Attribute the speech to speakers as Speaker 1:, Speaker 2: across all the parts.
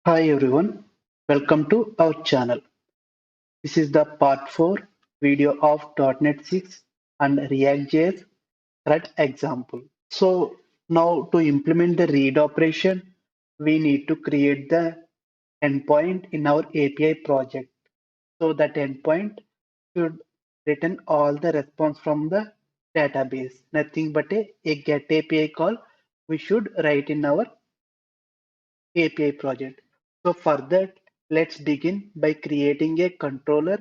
Speaker 1: Hi everyone, welcome to our channel. This is the part 4 video of .NET 6 and React.js CRUD example. So now to implement the read operation, we need to create the endpoint in our API project. So that endpoint should return all the response from the database. Nothing but a get API call we should write in our API project. So for that, let's begin by creating a controller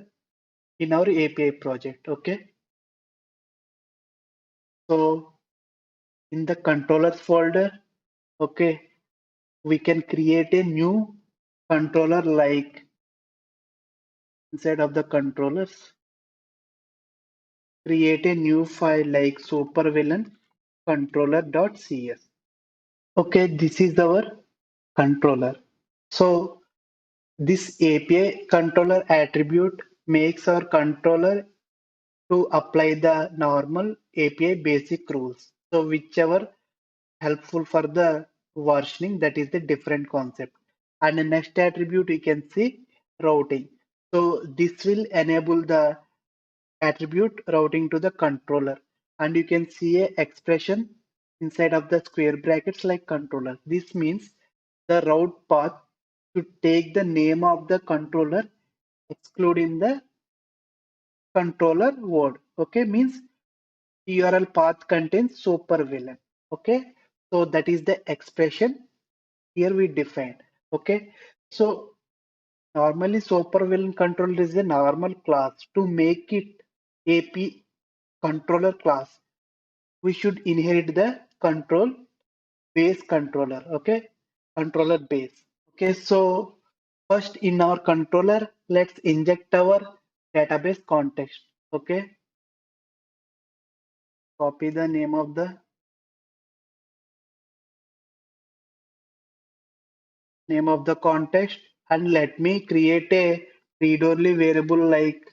Speaker 1: in our API project. Okay. So in the controllers folder, okay, we can create a new controller like inside of the controllers, create a new file like supervillain controller.cs. Okay, this is our controller. So this API controller attribute makes our controller to apply the normal API basic rules. So whichever helpful for the versioning, that is the different concept. And the next attribute you can see routing. So this will enable the attribute routing to the controller. And you can see a expression inside of the square brackets like controller. This means the route path to take the name of the controller excluding the controller word. Okay, means URL path contains supervillain. Okay, so that is the expression here we define. Okay, so normally supervillain controller is a normal class. To make it AP controller class, we should inherit the control base controller. Okay, controller base. Okay, so first in our controller, let's inject our database context. Okay, copy the name of the context and let me create a read-only variable like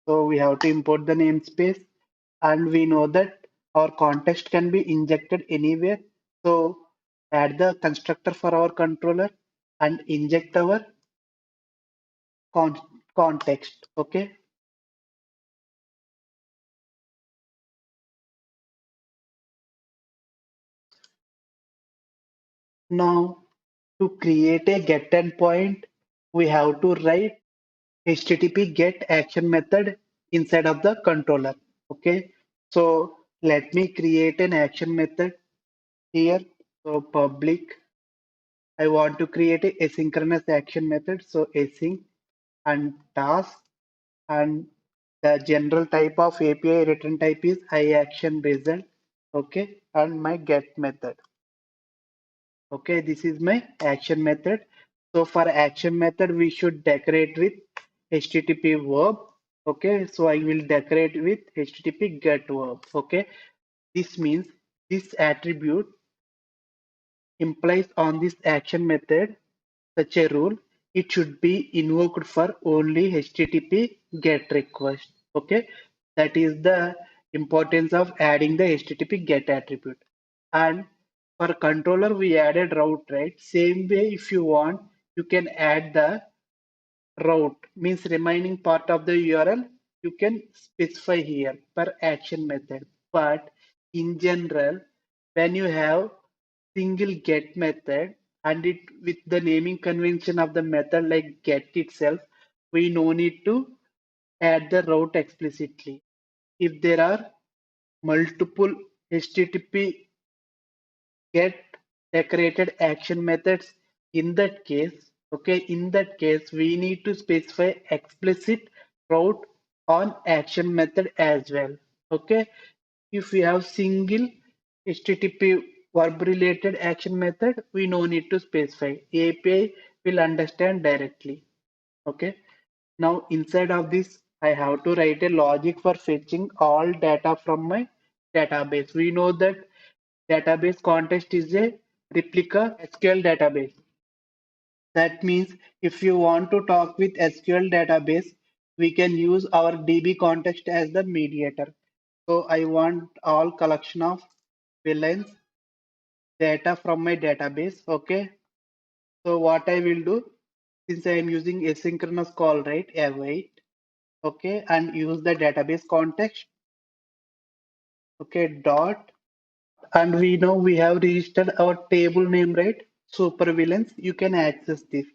Speaker 1: so we have to import the namespace and we know that our context can be injected anywhere. So add the constructor for our controller and inject our con context. Okay. Now to create a get endpoint, we have to write HTTP get action method inside of the controller. Okay, so let me create an action method here. So public, I want to create a asynchronous action method. So async and task and the general type of API return type is iAction result. Okay, and my get method. Okay, this is my action method. So for action method, we should decorate with HTTP verb. Okay, so I will decorate with HTTP get verb. Okay, this means this attribute implies on this action method such a rule. It should be invoked for only HTTP get request. Okay, that is the importance of adding the HTTP get attribute. And for controller, we added route, right? Same way, if you want, you can add the route, means remaining part of the URL, you can specify here per action method. But in general, when you have single get method and it with the naming convention of the method like get itself, we no need to add the route explicitly. If there are multiple HTTP get decorated action methods in that case, okay, in that case we need to specify explicit route on action method as well. Okay, if we have single HTTP verb related action method, we no need to specify. API will understand directly. Okay, now inside of this I have to write a logic for fetching all data from my database. We know that database context is a replica SQL database. That means if you want to talk with SQL database, we can use our DB context as the mediator. So I want all collection of villains data from my database. Okay. So what I will do, since I am using asynchronous call, right? Await. Okay, and use the database context. Okay, dot, and we know we have registered our table name, right? Supervillains. You can access this.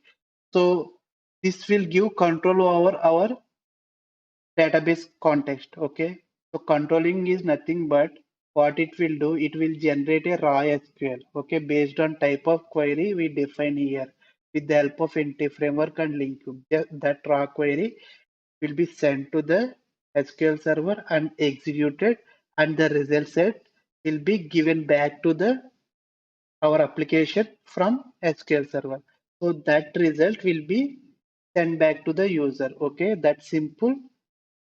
Speaker 1: So this will give control over our database context. Okay, so controlling is nothing but what it will do. It will generate a raw SQL. Okay, based on type of query we define here with the help of NT framework and link. That raw query will be sent to the SQL server and executed, and the result set will be given back to the our application from SQL server. So that result will be sent back to the user. Okay, that's simple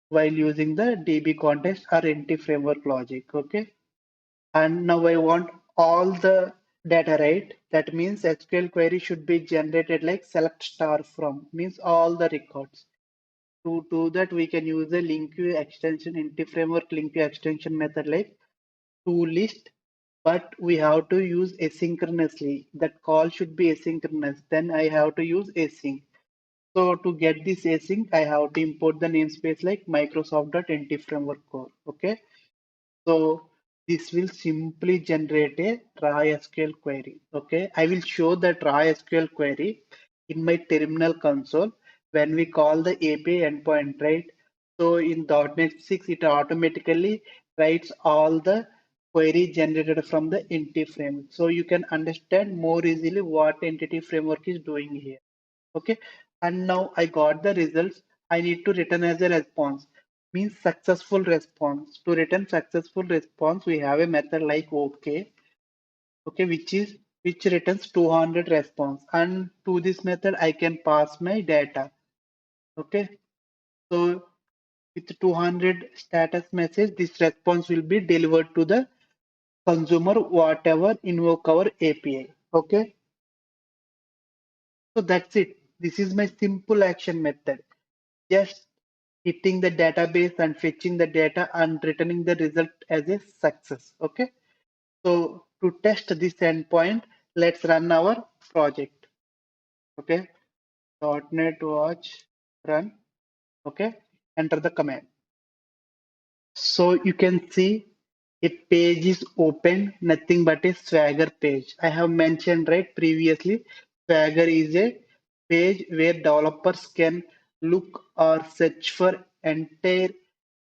Speaker 1: while using the DB context or NT framework logic. Okay, and now I want all the data, right? That means SQL query should be generated like select star from, means all the records. To do that, we can use the link queue extension, NT framework link queue extension method like to list, but we have to use asynchronously. That call should be asynchronous. Then I have to use async. So to get this async, I have to import the namespace like Microsoft.NT framework core. Okay. So this will simply generate a raw SQL query. Okay, I will show that raw SQL query in my terminal console when we call the API endpoint, right? So in .NET 6, it automatically writes all the query generated from the entity framework. So you can understand more easily what entity framework is doing here. Okay, and now I got the results. I need to return as a response, means successful response. To return successful response, we have a method like okay, which returns 200 response, and to this method I can pass my data. Okay, so with 200 status message, this response will be delivered to the consumer whatever invoke our API. Okay, so that's it. This is my simple action method. Just hitting the database and fetching the data and returning the result as a success. Okay. So to test this endpoint, let's run our project. Okay. .NET watch run. Okay. Enter the command. So you can see a page is open, nothing but a Swagger page. I have mentioned right previously, Swagger is a page where developers can look or search for entire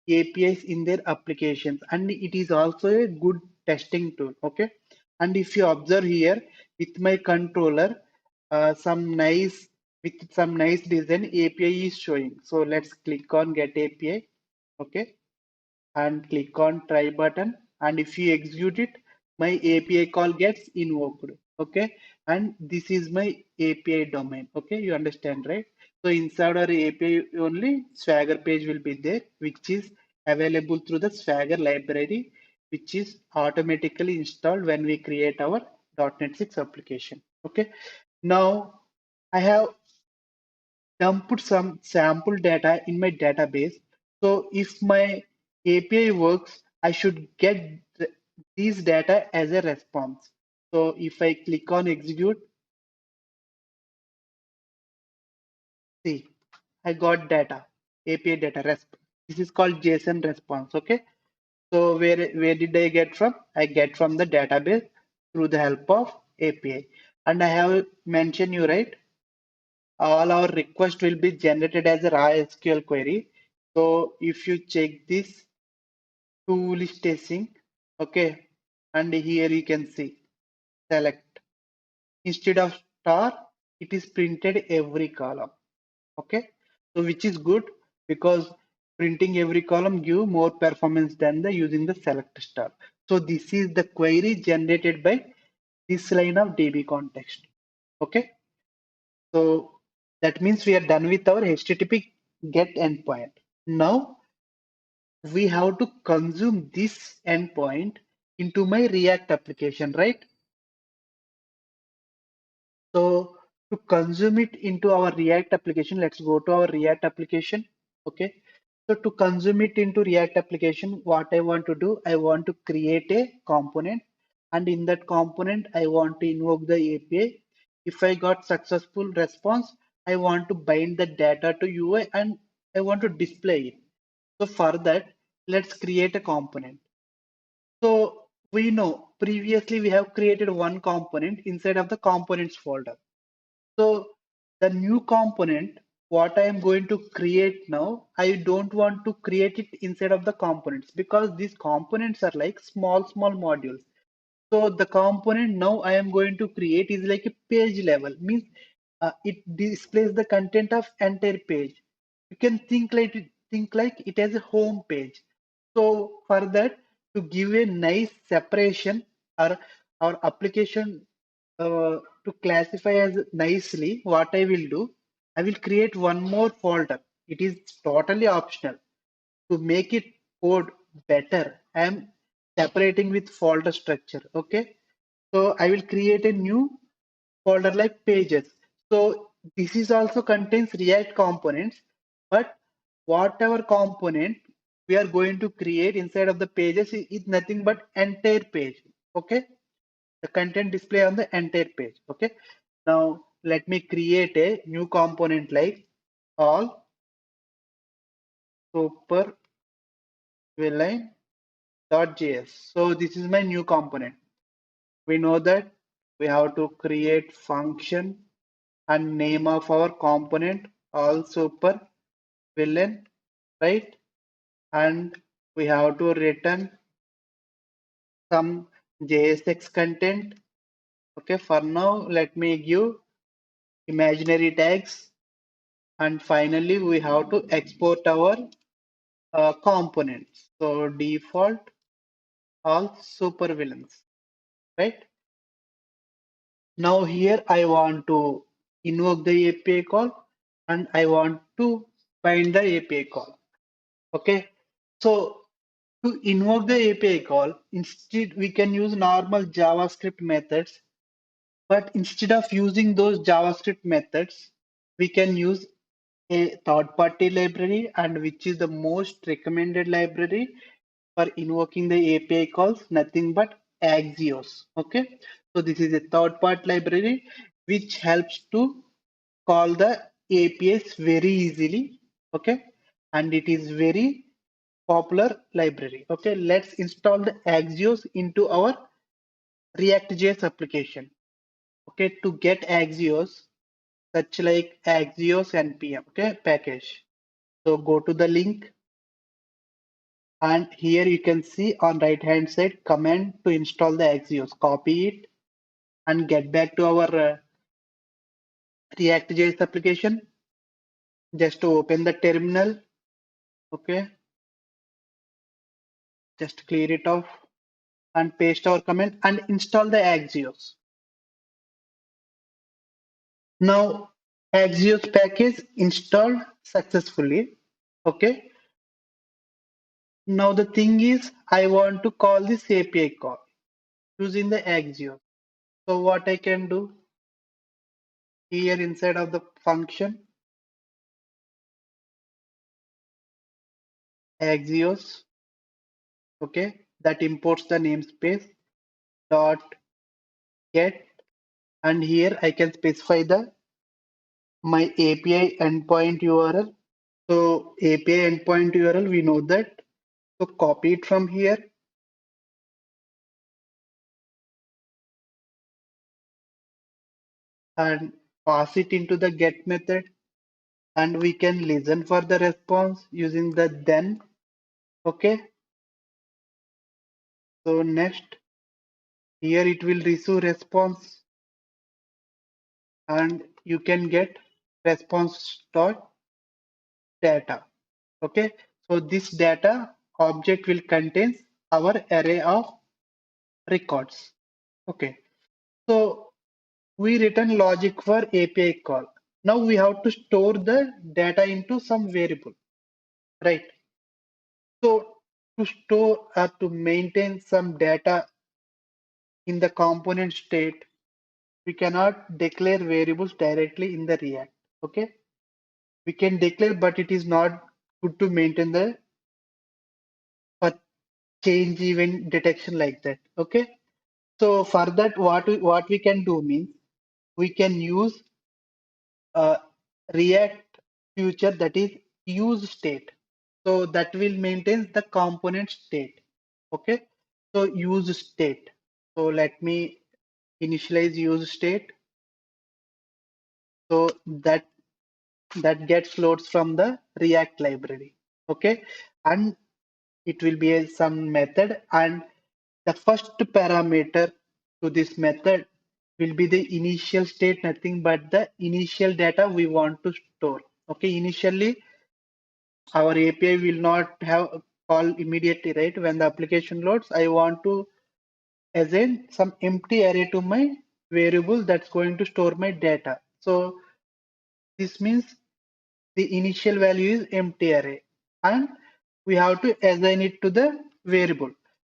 Speaker 1: APIs in their applications, and it is also a good testing tool. Okay, and if you observe here with my controller, some nice with some nice design API is showing. So let's click on Get API. Okay, and click on try button, and if you execute it, my API call gets invoked. Okay, and this is my API domain. Okay, you understand, right? So inside our API only Swagger page will be there, which is available through the Swagger library, which is automatically installed when we create our .NET 6 application. Okay, now I have dumped some sample data in my database. So if my API works, I should get these data as a response. So if I click on execute, see, I got data, API data response. This is called JSON response. Okay. So where did I get from? I get from the database through the help of API. And I have mentioned you right, all our request will be generated as a raw SQL query. So if you check this to list async, okay, and here you can see select. Instead of star, it is printed every column. Okay, so which is good because printing every column give more performance than the using the select star. So this is the query generated by this line of DB context. Okay, so that means we are done with our HTTP GET endpoint. Now we have to consume this endpoint into my React application, right? So to consume it into our React application, let's go to our React application. Okay. So to consume it into React application, what I want to do, I want to create a component, and in that component, I want to invoke the API. If I got successful response, I want to bind the data to UI and I want to display it. So for that, let's create a component. So we know previously we have created one component inside of the components folder. So the new component, what I am going to create now, I don't want to create it inside of the components because these components are like small modules. So the component now I am going to create is like a page level, means it displays the content of entire page. You can think like it as a home page. So for that, to give a nice separation or our application to classify as nicely, what I will do, I will create one more folder. It is totally optional. To make it code better, I am separating with folder structure. Okay. So I will create a new folder like pages. So this is also contains React components, but whatever component we are going to create inside of the pages is nothing but entire page. Okay. The content display on the entire page. Okay. Now let me create a new component like all super villain.js. So this is my new component. We know that we have to create function and name of our component all super villain, right? And we have to return some JSX content. Okay, for now, let me give imaginary tags. And finally, we have to export our components. So default all super villains, right? Now here I want to invoke the API call and I want to bind the API call. Okay. So to invoke the API call, instead we can use normal JavaScript methods, but instead of using those JavaScript methods, we can use a third-party library, and which is the most recommended library for invoking the API calls, nothing but Axios. Okay, so this is a third-party library which helps to call the APIs very easily. Okay, and it is very popular library. Okay, let's install the Axios into our React.js application. Okay, to get Axios, such like Axios npm, okay, package. So go to the link, and here you can see on right hand side command to install the Axios. Copy it and get back to our React.js application. Just to open the terminal, okay, just clear it off and paste our command and install the Axios. Now Axios package installed successfully. Okay. Now the thing is, I want to call this API call using the Axios. So what I can do here inside of the function Axios, okay, that imports the namespace dot get, and here I can specify the my API endpoint URL. So API endpoint URL, we know that. So copy it from here and pass it into the get method, and we can listen for the response using the then. Okay. So next, here it will receive response, and you can get response dot data. Okay. So this data object will contain our array of records. Okay. So we return logic for API call. Now we have to store the data into some variable, right? So to store or to maintain some data in the component state, we cannot declare variables directly in the React. Okay, we can declare, but it is not good to maintain the for change event detection like that. Okay. So for that, what we can do means we can use React feature that is use state. So that will maintain the component state. Okay. So use state. So let me initialize use state. So that gets loads from the React library. Okay. And it will be some method, and the first parameter to this method will be the initial state, nothing but the initial data we want to store. Okay, initially our API will not have call immediately, right? When the application loads, I want to assign some empty array to my variable that's going to store my data. So this means the initial value is empty array, and we have to assign it to the variable.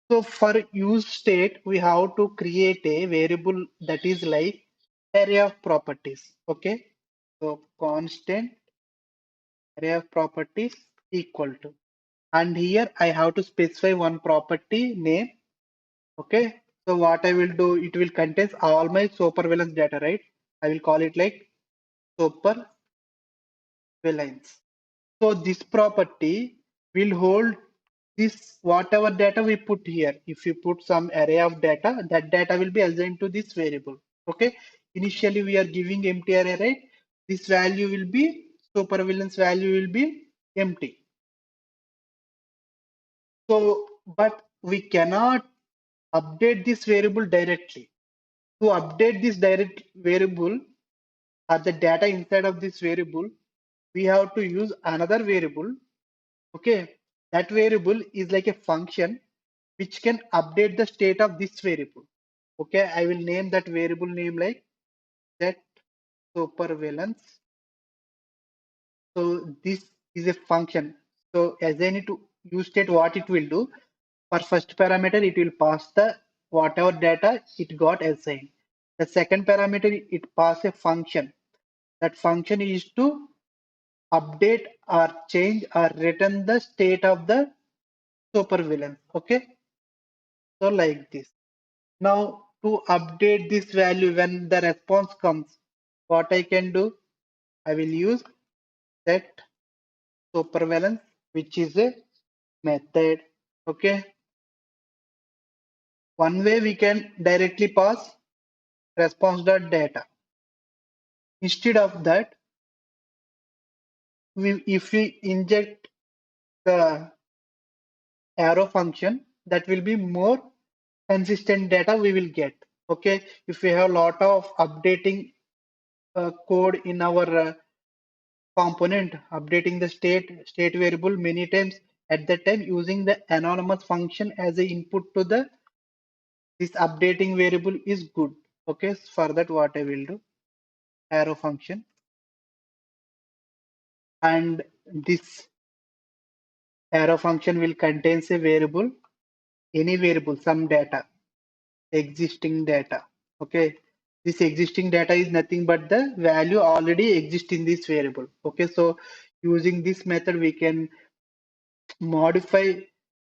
Speaker 1: So for use state, we have to create a variable that is like array of properties. Okay. So constant array of properties equal to, and here I have to specify one property name. Okay. So what I will do, it will contains all my supervillains data, right? I will call it like supervillains. So this property will hold this whatever data we put here. If you put some array of data, that data will be assigned to this variable. Okay. Initially we are giving empty array, right? This value will be supervillains value will be empty. So, but we cannot update this variable directly. To update this direct variable or the data inside of this variable, we have to use another variable. Okay, that variable is like a function which can update the state of this variable. Okay, I will name that variable name like set supervillains. So this is a function. So as I need to use state, what it will do, for first parameter it will pass the whatever data it got assigned. The second parameter it pass a function. That function is to update or change or return the state of the supervillain. Okay, so like this. Now to update this value when the response comes, what I can do, I will use set supervillains, which is a method. Okay, one way we can directly pass response.data. Instead of that, if we inject the arrow function, that will be more consistent data we will get. Okay, if we have a lot of updating code in our component, updating the state variable many times at that time, using the anonymous function as a input to the this updating variable is good. Okay, so for that what I will do, arrow function, and this arrow function will contains a variable, any variable, some data, existing data. Okay, this existing data is nothing but the value already exists in this variable. Okay, so using this method we can modify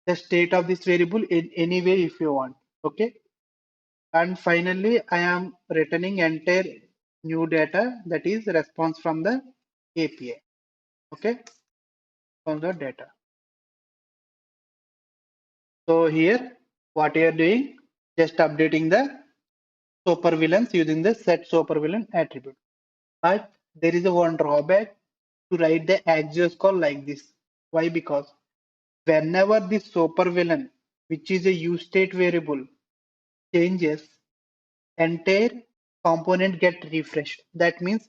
Speaker 1: the state of this variable in any way if you want. Okay, and finally I am returning entire new data, that is response from the API. Okay, from the data. So here what you are doing, just updating the supervillains using the set supervillain attribute. But there is a one drawback to write the Axios call like this. Why? Because whenever this supervillain, which is a use state variable, changes, entire component get refreshed. That means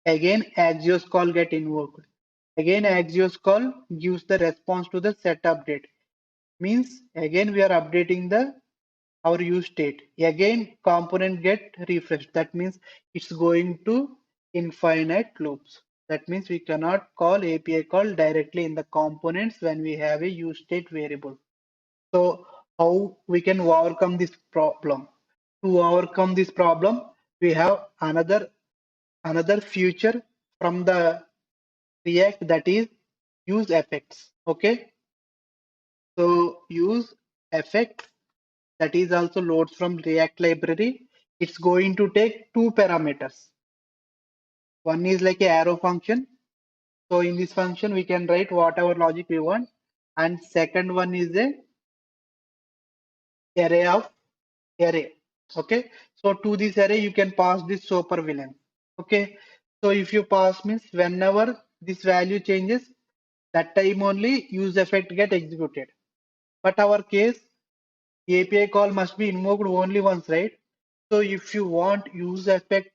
Speaker 1: again Axios call get invoked. Again Axios call gives the response to the set update. Means again we are updating the our use state. Again component get refreshed. That means it's going to infinite loops. That means we cannot call API call directly in the components when we have a use state variable. So how we can overcome this problem? To overcome this problem, we have another feature from the React, that is use effects. Okay, so use effect, that is also loads from React library. It's going to take two parameters. One is like a arrow function. So in this function, we can write whatever logic we want. And second one is a array of array. Okay. So to this array, you can pass this supervillain. Okay. So if you pass means whenever this value changes, that time only use effect get executed. But our case, API call must be invoked only once, right? So if you want use effect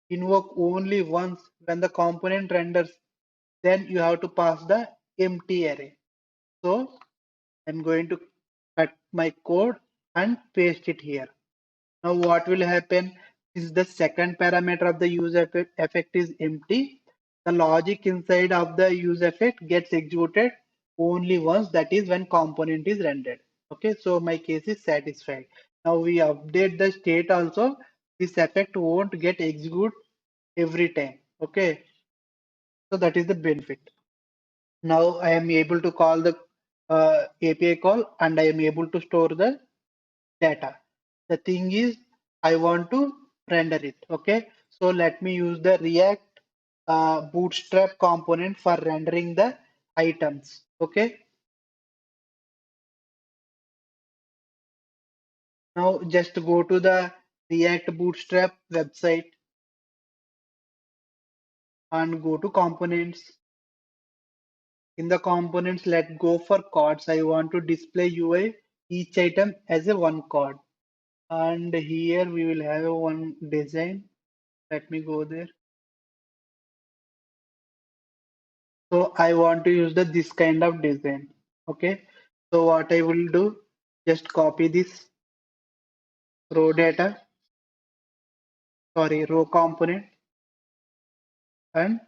Speaker 1: invoke only once when the component renders, then you have to pass the empty array. So I'm going to cut my code and paste it here. Now what will happen is the second parameter of the use effect is empty. The logic inside of the use effect gets executed only once, that is when component is rendered. Okay, so my case is satisfied. Now we update the state also. This effect won't get executed every time. Okay, so that is the benefit. Now I am able to call the API call and I am able to store the data. The thing is, I want to render it. Okay, so let me use the React Bootstrap component for rendering the items. Okay, now just go to the React Bootstrap website and go to components. In the components, let go for cards. I want to display UI each item as a one card. And here we will have a one design. Let me go there. So I want to use this kind of design. Okay, so what I will do, just copy this row data, sorry, row component, and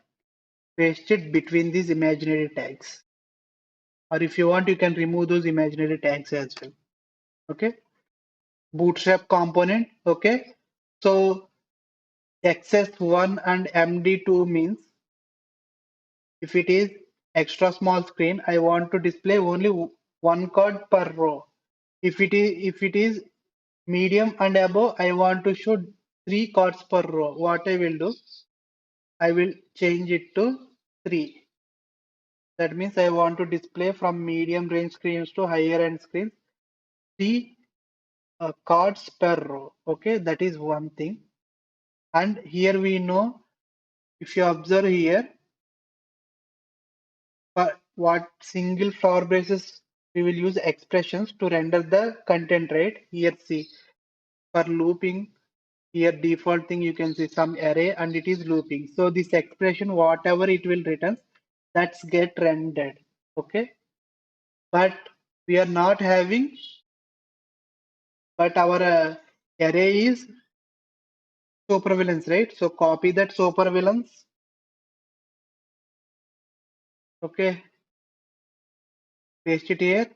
Speaker 1: paste it between these imaginary tags. Or if you want, you can remove those imaginary tags as well. Okay, bootstrap component. Okay, so XS1 and MD2 means if it is extra small screen, I want to display only one card per row. If it is medium and above, I want to show three cards per row. What I will do, I will change it to three. That means I want to display from medium range screens to higher end screens, three cards per row. Okay, that is one thing. And here we know, if you observe here, for what single flower braces, we will use expressions to render the content, right? Here, see, for looping, here default thing you can see some array and it is looping. So this expression, whatever it will return, that's get rendered. Okay, but we are not having, but our array is supervillains, right? So copy that supervillains. Okay, paste it here.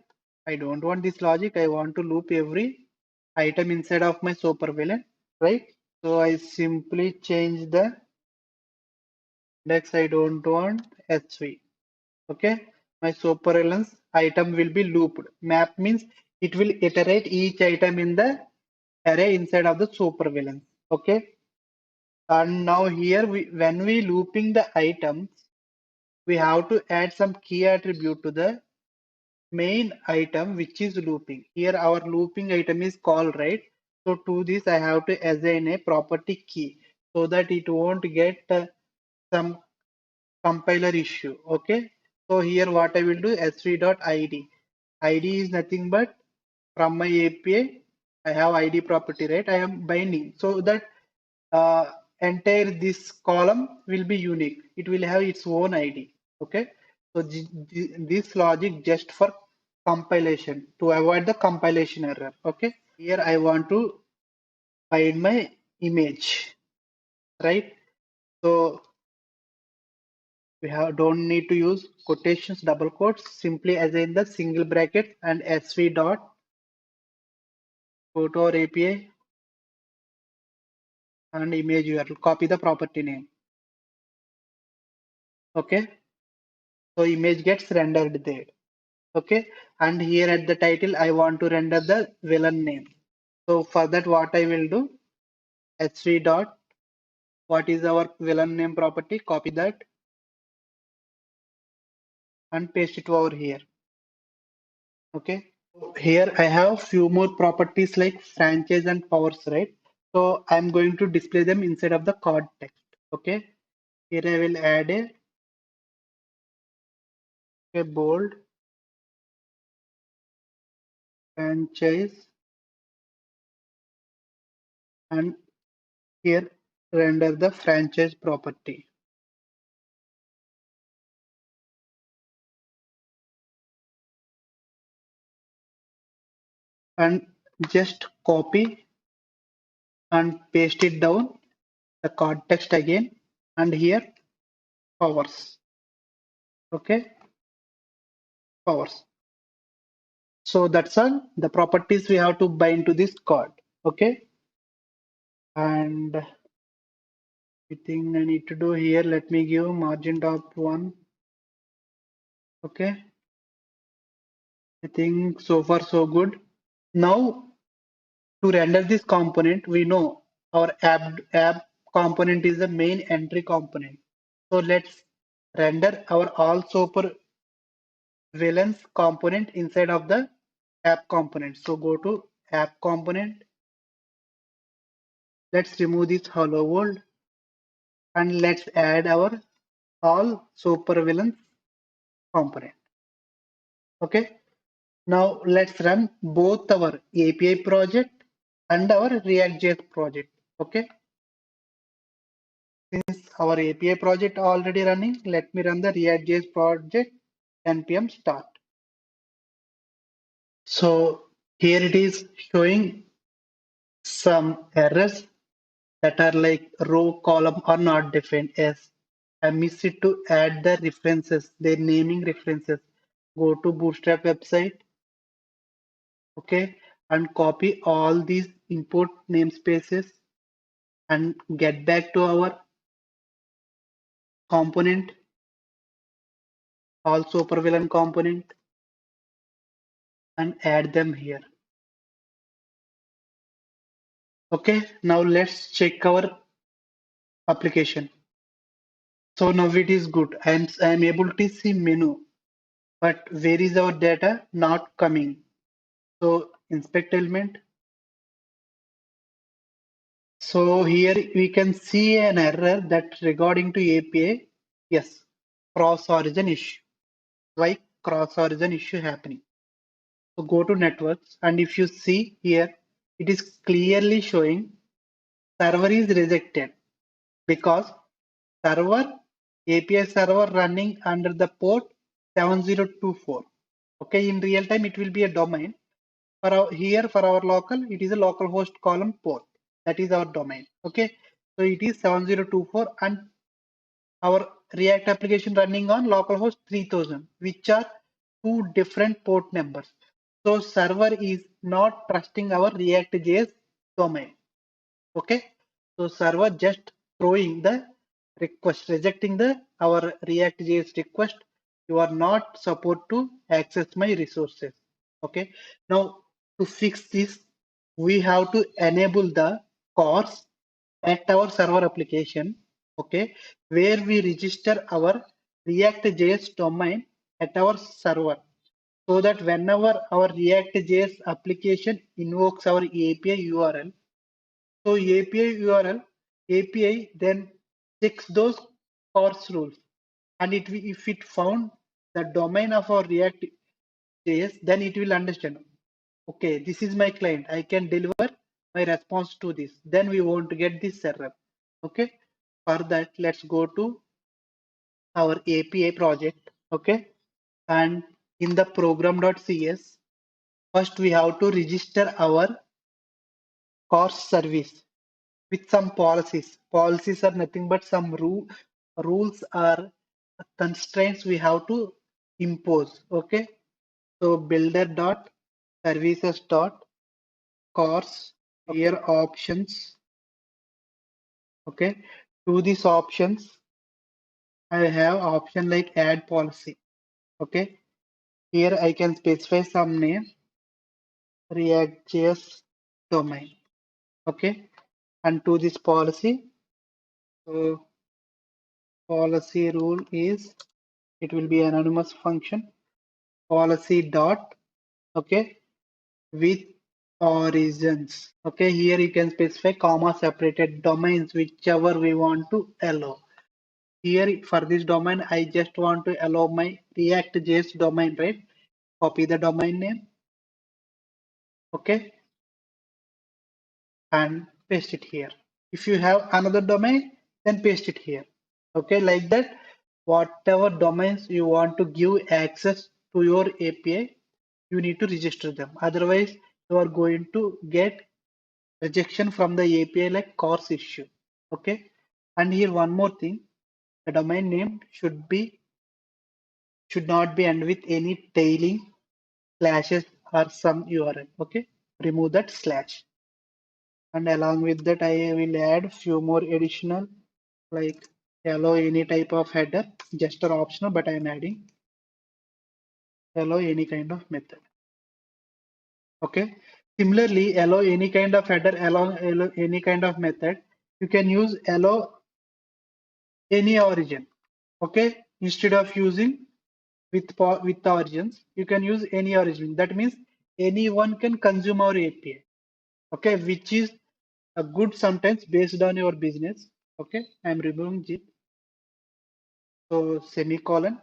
Speaker 1: I don't want this logic. I want to loop every item inside of my supervillain, right? So I simply change the index. I don't want SV. Okay, my supervillains item will be looped. Map means it will iterate each item in the array inside of the supervillain. Okay, and now here when we looping the items, we have to add some key attribute to the main item which is looping. Here our looping item is call, right? So to this I have to assign a property key so that it won't get some compiler issue. Okay, so here what I will do, sv.id. ID is nothing but from my API. I have ID property, right? I am binding so that uh, entire this column will be unique. It will have its own ID. Okay, so this logic just for compilation to avoid the compilation error. Okay, here I want to find my image, right? So we don't need to use quotations, double quotes, simply assign the single bracket and sv dot go to our API and image URL, copy the property name. Okay, So image gets rendered there. Okay, and here at the title I want to render the villain name. So for that what I will do, hv dot what is our villain name property, copy that and paste it over here. Okay, here I have few more properties like franchise and powers, right? So I'm going to display them inside of the card text. Okay, here I will add a bold franchise and here render the franchise property and just copy and paste it down the card text again and here powers. Okay, powers. So that's all the properties we have to bind to this card. Okay, and I think I need to do here. Let me give margin top 1. Okay, I think so far so good. Now to render this component, we know our app component is the main entry component. So let's render our all super villains component inside of the app component. So go to app component. Let's remove this hello world and let's add our all super villains component. Okay. Now let's run both our API project and our React.js project. Okay. Since our API project already running, let me run the React.js project npm start. So here it is showing some errors that are like row column are not defined. Yes, I miss it to add the references, their naming references. Go to Bootstrap website, okay, and copy all these import namespaces and get back to our component, all supervillain component, and add them here. Okay, now let's check our application. So now it is good. I'm able to see menu, but where is our data not coming? So inspect element. So here we can see an error that regarding to API. Yes, cross origin issue. Why cross origin issue happening? So go to networks and if you see here, it is clearly showing server is rejected because server API server running under the port 7024. Okay, in real time it will be a domain. For our, here for our local, it is a localhost column port. That is our domain. Okay, so it is 7024 and our React application running on localhost 3000, which are two different port numbers. So server is not trusting our React.js domain. Okay, so server just throwing the request, rejecting the our React.js request. You are not supposed to access my resources. Okay, now to fix this, we have to enable the CORS at our server application. Okay, where we register our React.js domain at our server so that whenever our React.js application invokes our API URL, so API URL, API then checks those parse rules, and if it found the domain of our React JS, then it will understand. Okay, this is my client. I can deliver my response to this. Then we won't get this error. Okay, for that, let's go to our API project. Okay, and in the program.cs, first we have to register our course service with some policies. Policies are nothing but some rules or constraints we have to impose. Okay. So builder dot services dot course here options. Okay. To these options, I have option like add policy. Okay, here I can specify some name, React.js domain. Okay, and to this policy, so policy rule is it will be anonymous function policy dot, okay, with origins. Okay, here you can specify comma separated domains whichever we want to allow. Here for this domain, I just want to allow my React.js domain, right? Copy the domain name, okay, and paste it here. If you have another domain, then paste it here. Okay, like that, whatever domains you want to give access to your API, you need to register them. Otherwise, you are going to get rejection from the API like course issue. Okay, and here one more thing, the domain name should not be end with any tailing slashes or some URL. Okay, remove that slash. And along with that, I will add few more additional like allow any type of header, just an optional, but I am adding allow any kind of method. Okay. Similarly, allow any kind of header, allow any kind of method. You can use allow any origin. Okay. Instead of using with the origins, you can use any origin. That means anyone can consume our API. Okay, which is a good sometimes based on your business. Okay, I'm removing it. So semicolon,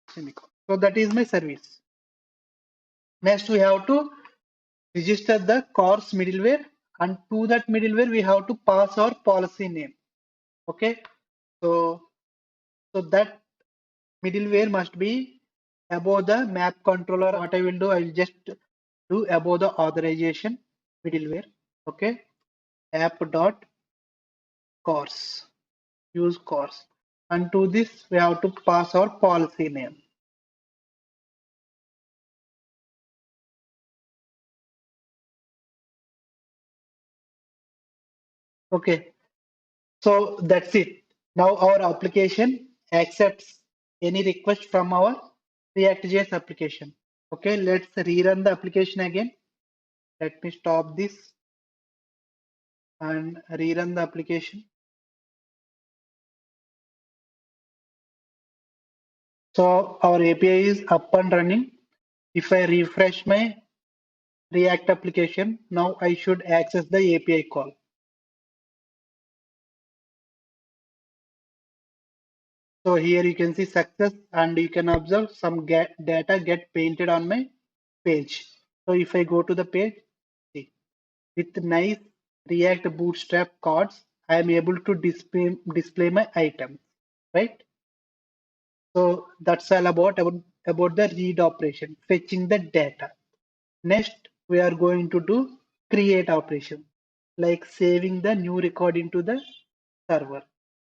Speaker 1: semicolon. So that is my service. Next, we have to register the course middleware, and to that middleware we have to pass our policy name. Okay, so that middleware must be above the map controller. What I will do, I will just do above the authorization middleware. Okay, app dot course, use course, and to this we have to pass our policy name. Okay, so that's it. Now our application accepts any request from our React.js application. Okay, let's rerun the application again. Let me stop this and rerun the application. So our API is up and running. If I refresh my React application, now I should access the API call. So here you can see success, and you can observe some data get painted on my page. So if I go to the page, see, with nice React Bootstrap cards, I am able to display my items, right? So that's all about the read operation, fetching the data. Next, we are going to do create operation, like saving the new record into the server.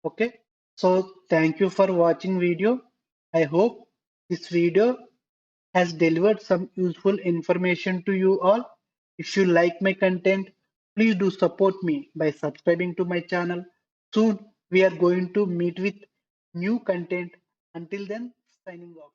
Speaker 1: Okay. So thank you for watching video. I hope this video has delivered some useful information to you all. If you like my content, please do support me by subscribing to my channel. Soon we are going to meet with new content. Until then, signing off.